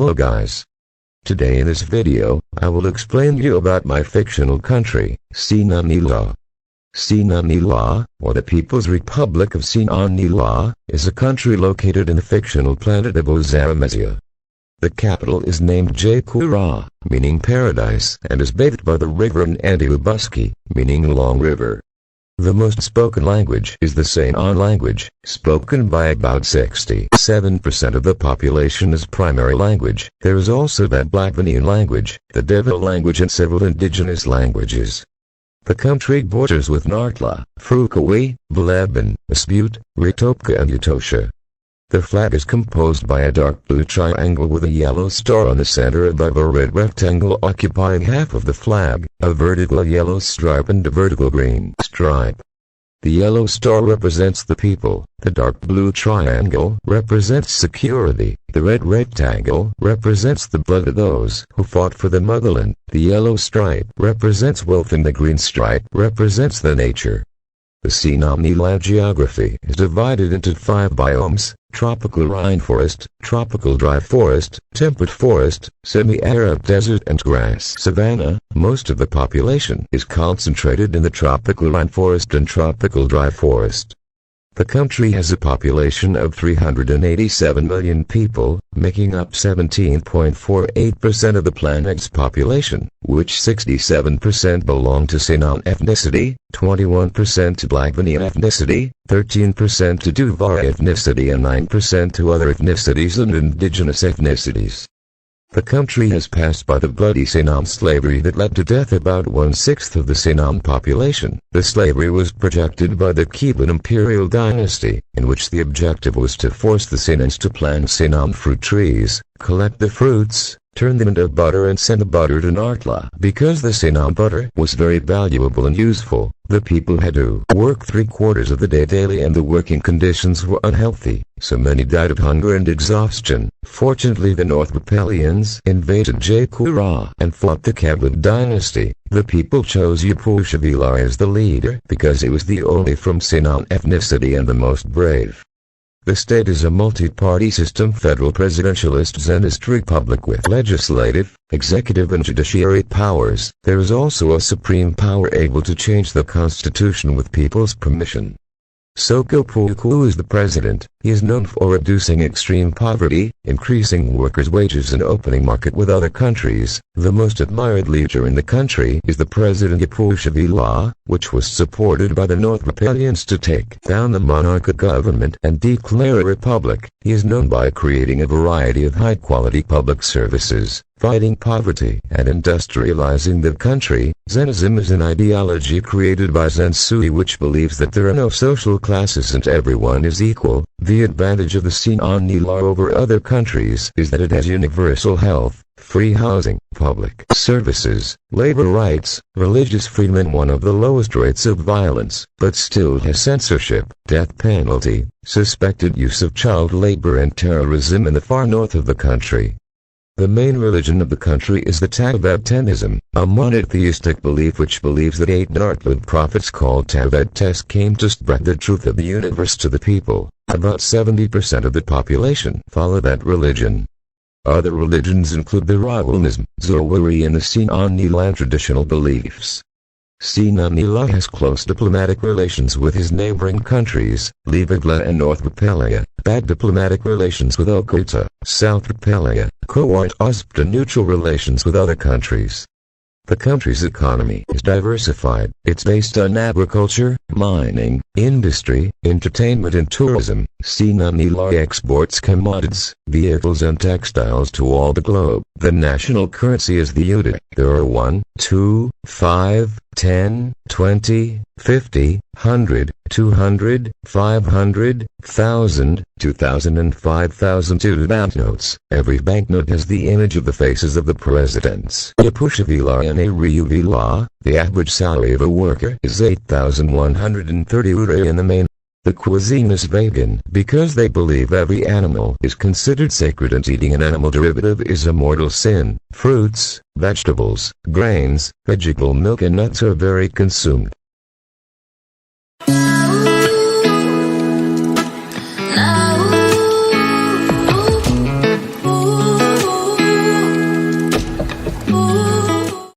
Hello guys. Today in this video, I will explain you about my fictional country, Sinannila. Sinannila, or the People's Republic of Sinannila, is a country located in the fictional planet of Ozaramasia. The capital is named Note², meaning paradise, and is bathed by the river Nandilubuski, meaning long river. The most spoken language is the Sinnan language, spoken by about 67% of the population as primary language. There is also that Blackvinian language, the Devo language and several indigenous languages. The country borders with Note², Fukawi, Balebin, Aspute, Ritopka and Utosha. The flag is composed by a dark blue triangle with a yellow star on the center above a red rectangle occupying half of the flag, a vertical yellow stripe and a vertical green stripe. The yellow star represents the people, the dark blue triangle represents security, the red rectangle represents the blood of those who fought for the motherland, the yellow stripe represents wealth and the green stripe represents the nature. The Sinannila geography is divided into 5 biomes: tropical rainforest, tropical dry forest, temperate forest, semi-arid desert and grass savanna. Most of the population is concentrated in the tropical rainforest and tropical dry forest. The country has a population of 387 million people, making up 17.48% of the planet's population, which 67% belong to Sinnan ethnicity, 21% to Blackvinian ethnicity, 13% to Duvar ethnicity and 9% to other ethnicities and indigenous ethnicities. The country has passed by the bloody Sinnan slavery that led to death about 1/6 of the Sinnan population. The slavery was projected by the Cuban imperial dynasty, in which the objective was to force the Sinnans to plant Sinnan fruit trees, collect the fruits, turn them into butter and send the butter to Note². Because the Sinnan butter was very valuable and useful, the people had to work 3/4 of the day daily and the working conditions were unhealthy, so many died of hunger and exhaustion. Fortunately the Note² invaded Note² and fought the Kabul dynasty. The people chose Yapushavila as the leader because he was the only from Sinnan ethnicity and the most brave. The state is a multi-party system federal presidentialist Zenist republic with legislative, executive and judiciary powers. There is also a supreme power able to change the constitution with people's permission. Sokopuku is the president. He is known for reducing extreme poverty, increasing workers' wages and opening market with other countries. The most admired leader in the country is the President Yapushavila, which was supported by the Note² to take down the monarchic government and declare a republic. He is known by creating a variety of high-quality public services, fighting poverty, and industrializing the country. Zenism is an ideology created by Zensui which believes that there are no social classes and everyone is equal. The advantage of the Sinannila over other countries is that it has universal health, free housing, public services, labor rights, religious freedom and one of the lowest rates of violence, but still has censorship, death penalty, suspected use of child labor and terrorism in the far north of the country. The main religion of the country is the Taoism, a monotheistic belief which believes that 8 Note² prophets called Taoists came to spread the truth of the universe to the people. About 70% of the population follow that religion. Other religions include the Rawanism, Zoroastrianism and the Sinannila traditional beliefs. Sinannila has close diplomatic relations with his neighboring countries, Levigla and Note², bad diplomatic relations with Okota, South Repelia, Court Ospta, neutral relations with other countries. The country's economy is diversified. It's based on agriculture, mining, industry, entertainment and tourism. Sinannila exports commodities, vehicles and textiles to all the globe. The national currency is the UDA. There are 1, 2, 5, 10, 20, 50, 100, 200, 500, 1000, 2000 and 5000 UDA banknotes. Every banknote has the image of the faces of the presidents. Yapushavila and Ariyuvila, the average salary of a worker is 8,130 UDA in the main. The cuisine is vegan because they believe every animal is considered sacred and eating an animal derivative is a mortal sin. Fruits, vegetables, grains, vegetable milk and nuts are very consumed.